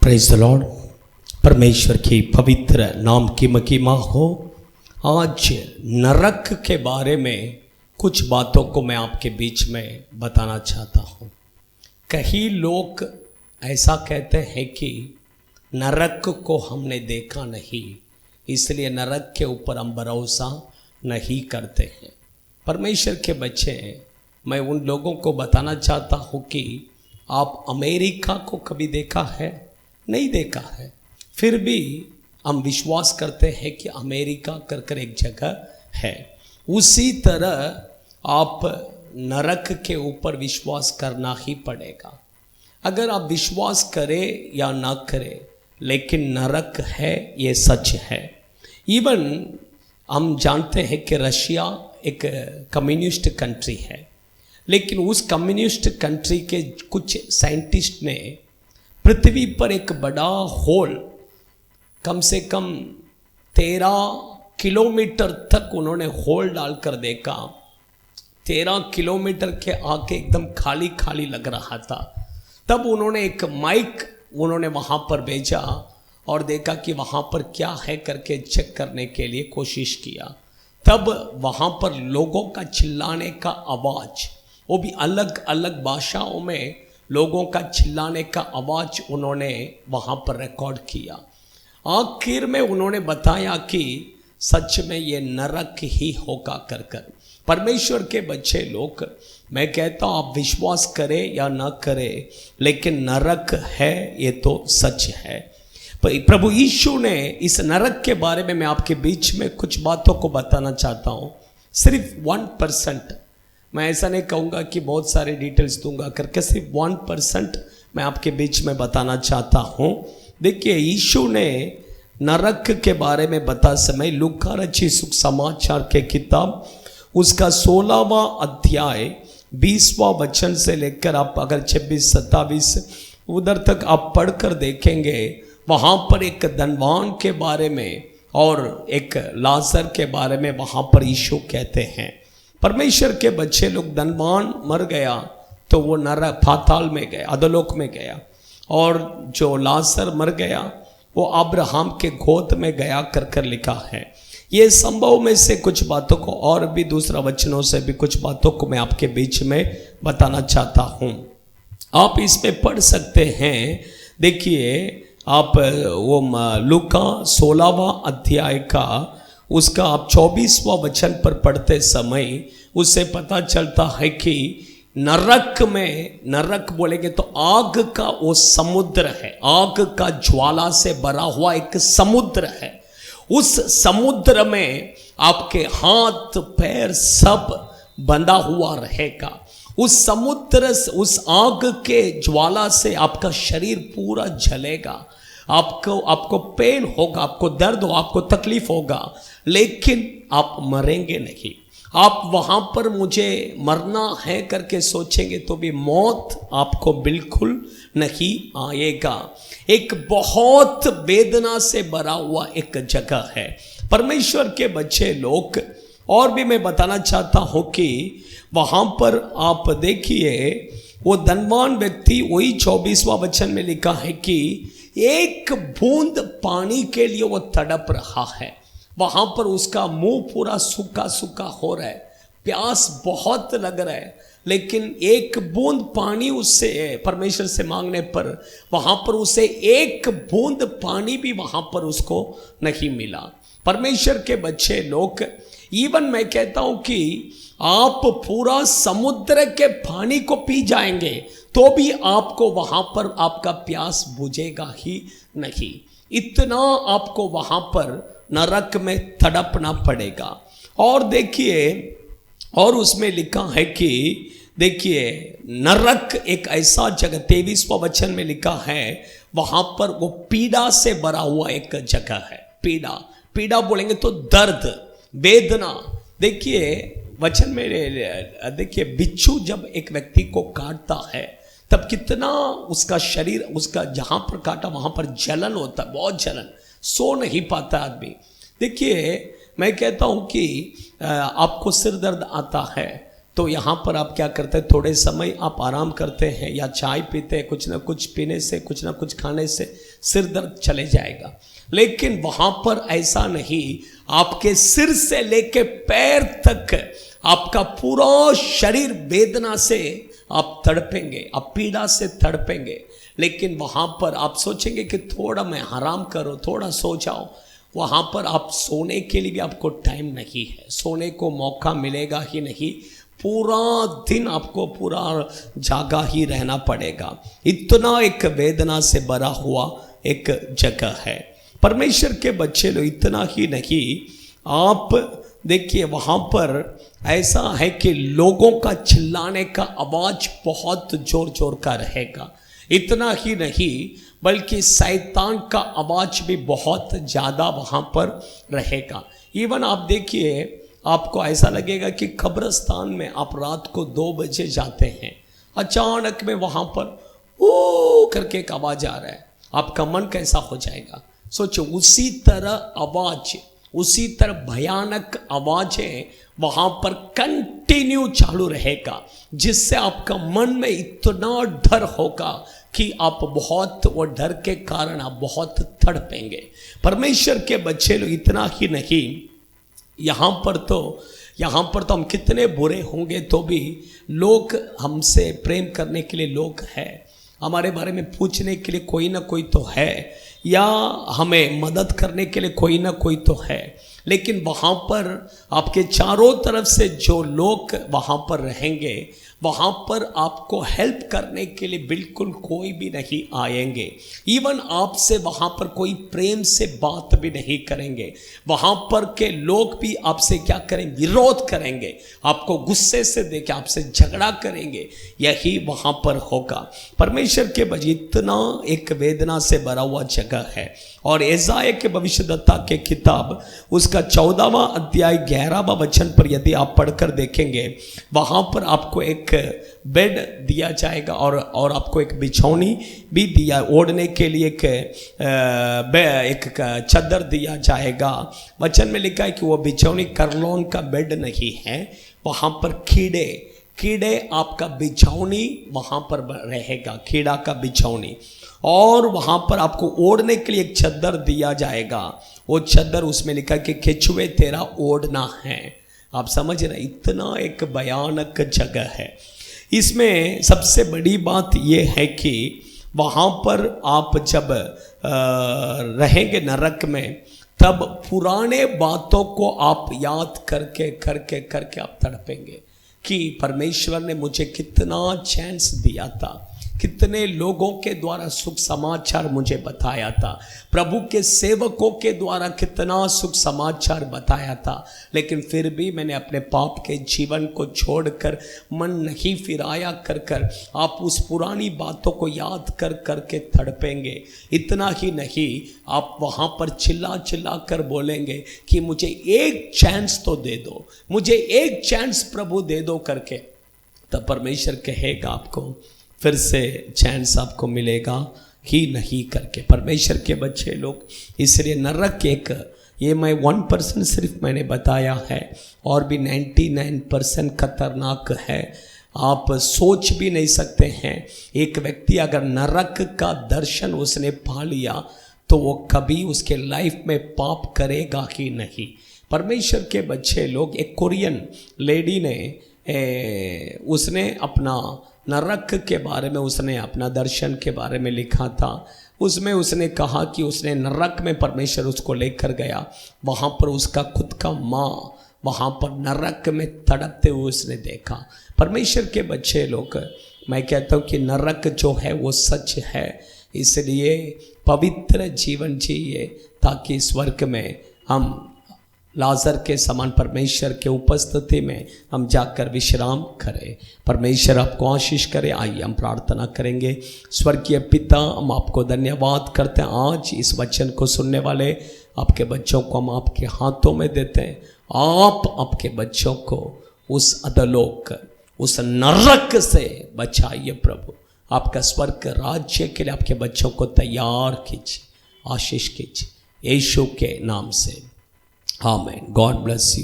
Praise the Lord. परमेश्वर की पवित्र नाम की महिमा हो। आज नरक के बारे में कुछ बातों को मैं आपके बीच में बताना चाहता हूँ। कई लोग ऐसा कहते हैं कि नरक को हमने देखा नहीं, इसलिए नरक के ऊपर हम भरोसा नहीं करते हैं। परमेश्वर के बच्चे, मैं उन लोगों को बताना चाहता हूँ कि आप अमेरिका को कभी देखा है? नहीं देखा है, फिर भी हम विश्वास करते हैं कि अमेरिका कर एक जगह है। उसी तरह आप नरक के ऊपर विश्वास करना ही पड़ेगा। अगर आप विश्वास करें या ना करें, लेकिन नरक है, ये सच है। इवन हम जानते हैं कि रशिया एक कम्युनिस्ट कंट्री है, लेकिन उस कम्युनिस्ट कंट्री के कुछ साइंटिस्ट ने पृथ्वी पर एक बड़ा होल, कम से कम 13 किलोमीटर तक उन्होंने होल डालकर देखा। 13 किलोमीटर के आगे एकदम खाली खाली लग रहा था। तब उन्होंने एक माइक वहाँ पर भेजा और देखा कि वहाँ पर क्या है करके चेक करने के लिए कोशिश किया। तब वहाँ पर लोगों का चिल्लाने का आवाज़, वो भी अलग अलग भाषाओं में लोगों का चिल्लाने का आवाज़ उन्होंने वहाँ पर रिकॉर्ड किया। आखिर में उन्होंने बताया कि सच में ये नरक ही होगा कर। परमेश्वर के बच्चे लोग, मैं कहता हूँ आप विश्वास करें या ना करें, लेकिन नरक है, ये तो सच है। प्रभु यीशु ने इस नरक के बारे में मैं आपके बीच में कुछ बातों को बताना चाहता हूँ। सिर्फ 1%, मैं ऐसा नहीं कहूँगा कि बहुत सारे डिटेल्स दूंगा करके, सिर्फ 1% मैं आपके बीच में बताना चाहता हूँ। देखिए, यीशु ने नरक के बारे में बता समय लूका रचित सुसमाचार के किताब उसका 16वां अध्याय 20वां वचन से लेकर आप अगर 26-27 उधर तक आप पढ़कर देखेंगे, वहाँ पर एक धनवान के बारे में और एक लाजर के बारे में वहाँ पर यीशु कहते हैं। परमेश्वर के बच्चे लोग, धनवान मर गया तो वो नरक पाताल में गया, अधोलोक में गया, और जो लाजर मर गया वो अब्राहम के गोद में गया कर लिखा है। ये संभव में से कुछ बातों को और भी दूसरा वचनों से भी कुछ बातों को मैं आपके बीच में बताना चाहता हूँ। आप इस पे पढ़ सकते हैं। देखिए, आप वो लूका 16वां अध्याय का उसका आप 24वां वचन पर पढ़ते समय उससे पता चलता है कि नरक में, नरक बोलेंगे तो आग का वो समुद्र है, आग का ज्वाला से भरा हुआ एक समुद्र है। उस समुद्र में आपके हाथ पैर सब बंधा हुआ रहेगा। उस समुद्र, उस आग के ज्वाला से आपका शरीर पूरा जलेगा। आपको पेन होगा, आपको दर्द हो, आपको तकलीफ होगा, लेकिन आप मरेंगे नहीं। आप वहाँ पर मुझे मरना है करके सोचेंगे तो भी मौत आपको बिल्कुल नहीं आएगा। एक बहुत वेदना से भरा हुआ एक जगह है। परमेश्वर के बच्चे लोग, और भी मैं बताना चाहता हूँ कि वहाँ पर आप देखिए, वो धनवान व्यक्ति, वही 24वां वचन में लिखा है कि एक बूंद पानी के लिए वो तड़प रहा है। वहाँ पर उसका मुंह पूरा सूखा सूखा हो रहा है, प्यास बहुत लग रहा है, लेकिन एक बूंद पानी उससे परमेश्वर से मांगने पर वहाँ पर उसे एक बूंद पानी भी वहाँ पर उसको नहीं मिला। परमेश्वर के बच्चे लोग, इवन मैं कहता हूँ कि आप पूरा समुद्र के पानी को पी जाएंगे तो भी आपको वहाँ पर आपका प्यास बुझेगा ही नहीं। इतना आपको वहाँ पर नरक में तड़पना पड़ेगा। और देखिए, और उसमें लिखा है कि देखिए, नरक एक ऐसा जगह, 23वां वचन में लिखा है, वहाँ पर वो पीड़ा से भरा हुआ एक जगह है। पीड़ा बोलेंगे तो दर्द, वेदना। देखिए वचन में देखिए, बिच्छू जब एक व्यक्ति को काटता है तब कितना उसका शरीर, उसका जहाँ पर काटा वहाँ पर जलन होता है, बहुत जलन, सो नहीं पाता आदमी। देखिए, मैं कहता हूँ कि आपको सिर दर्द आता है तो यहाँ पर आप क्या करते हैं, थोड़े समय आप आराम करते हैं या चाय पीते हैं, कुछ ना कुछ पीने से, कुछ ना कुछ खाने से सिर दर्द चले जाएगा। लेकिन वहां पर ऐसा नहीं, आपके सिर से लेके पैर तक आपका पूरा शरीर वेदना से आप तड़पेंगे, आप पीड़ा से तड़पेंगे। लेकिन वहां पर आप सोचेंगे कि थोड़ा मैं आराम करो, थोड़ा सो जाओ। वहां पर आप सोने के लिए भी आपको टाइम नहीं है, सोने को मौका मिलेगा ही नहीं। पूरा दिन आपको पूरा जागा ही रहना पड़ेगा। इतना एक वेदना से भरा हुआ एक जगह है। परमेश्वर के बच्चे लोग, इतना ही नहीं, आप देखिए वहां पर ऐसा है कि लोगों का चिल्लाने का आवाज बहुत जोर जोर का रहेगा। इतना ही नहीं बल्कि शैतान का आवाज भी बहुत ज्यादा वहां पर रहेगा। इवन आप देखिए, आपको ऐसा लगेगा कि कब्रिस्तान में आप रात को 2 बजे जाते हैं, अचानक में वहां पर ओ करके एक आवाज आ रहा है, आपका मन कैसा हो जाएगा। सोचो, उसी तरह आवाज, उसी तरह भयानक आवाजें वहां पर कंटिन्यू चालू रहेगा, जिससे आपका मन में इतना डर होगा कि आप बहुत, वो डर के कारण आप बहुत तड़पेंगे। परमेश्वर के बच्चे लोग, इतना ही नहीं, यहाँ पर तो हम कितने बुरे होंगे तो भी लोग हमसे प्रेम करने के लिए लोग हैं, हमारे बारे में पूछने के लिए कोई ना कोई तो है, या हमें मदद करने के लिए कोई ना कोई तो है। लेकिन वहाँ पर आपके चारों तरफ से जो लोग वहाँ पर रहेंगे, वहाँ पर आपको हेल्प करने के लिए बिल्कुल कोई भी नहीं आएंगे। इवन आपसे वहाँ पर कोई प्रेम से बात भी नहीं करेंगे। वहाँ पर के लोग भी आपसे क्या करेंगे, विरोध करेंगे, आपको गुस्से से देख आपसे झगड़ा करेंगे। यही वहाँ पर होगा। परमेश्वर के बजाय इतना एक वेदना से भरा हुआ जगह है। और एसाया के भविष्यद्वक्ता के किताब उसका 14वां अध्याय 11वां वचन पर यदि आप पढ़कर देखेंगे, वहाँ पर आपको एक बेड दिया जाएगा और आपको एक बिछौनी भी दिया, ओढ़ने के लिए एक चद्दर दिया जाएगा। वचन में लिखा है कि वो बिछौनी करलोन का बेड नहीं है, वहाँ पर कीड़े आपका बिछौनी वहाँ पर रहेगा, कीड़ा का बिछौनी। और वहाँ पर आपको ओढ़ने के लिए एक चद्दर दिया जाएगा। वो चद्दर, उसमें लिखा कि केचुए तेरा ओढ़ना है। आप समझ रहे, इतना एक भयानक जगह है। इसमें सबसे बड़ी बात यह है कि वहाँ पर आप जब रहेंगे नरक में, तब पुराने बातों को आप याद करके आप तड़पेंगे कि परमेश्वर ने मुझे कितना चांस दिया था, कितने लोगों के द्वारा सुख समाचार मुझे बताया था, प्रभु के सेवकों के द्वारा कितना सुख समाचार बताया था, लेकिन फिर भी मैंने अपने पाप के जीवन को छोड़कर मन नहीं फिराया कर आप उस पुरानी बातों को याद करके तड़पेंगे। इतना ही नहीं, आप वहाँ पर चिल्ला कर बोलेंगे कि मुझे एक चांस तो दे दो, मुझे एक चांस प्रभु दे दो करके। तब परमेश्वर कहेगा आपको फिर से चांस आपको मिलेगा ही नहीं करके। परमेश्वर के बच्चे लोग, इसलिए नरक एक, ये मैं 1% सिर्फ मैंने बताया है, और भी 99% खतरनाक है। आप सोच भी नहीं सकते हैं, एक व्यक्ति अगर नरक का दर्शन उसने पा लिया तो वो कभी उसके लाइफ में पाप करेगा ही नहीं। परमेश्वर के बच्चे लोग, एक कोरियन लेडी ने उसने अपना नरक के बारे में, उसने अपना दर्शन के बारे में लिखा था। उसमें उसने कहा कि उसने नरक में परमेश्वर उसको लेकर गया, वहाँ पर उसका खुद का माँ वहाँ पर नरक में तड़पते हुए उसने देखा। परमेश्वर के बच्चे लोग, मैं कहता हूँ कि नरक जो है वो सच है, इसलिए पवित्र जीवन जिए ताकि स्वर्ग में हम लाजर के समान परमेश्वर के उपस्थिति में हम जाकर विश्राम करें। परमेश्वर आपको आशीष करे। आइए हम प्रार्थना करेंगे। स्वर्गीय पिता, हम आपको धन्यवाद करते हैं, आज इस वचन को सुनने वाले आपके बच्चों को हम आपके हाथों में देते हैं। आप आपके बच्चों को उस अधोलोक, उस नरक से बचाइए प्रभु। आपका स्वर्ग राज्य के लिए आपके बच्चों को तैयार कीजिए, आशीष कीजिए, यीशु के नाम से, आमीन। God bless you.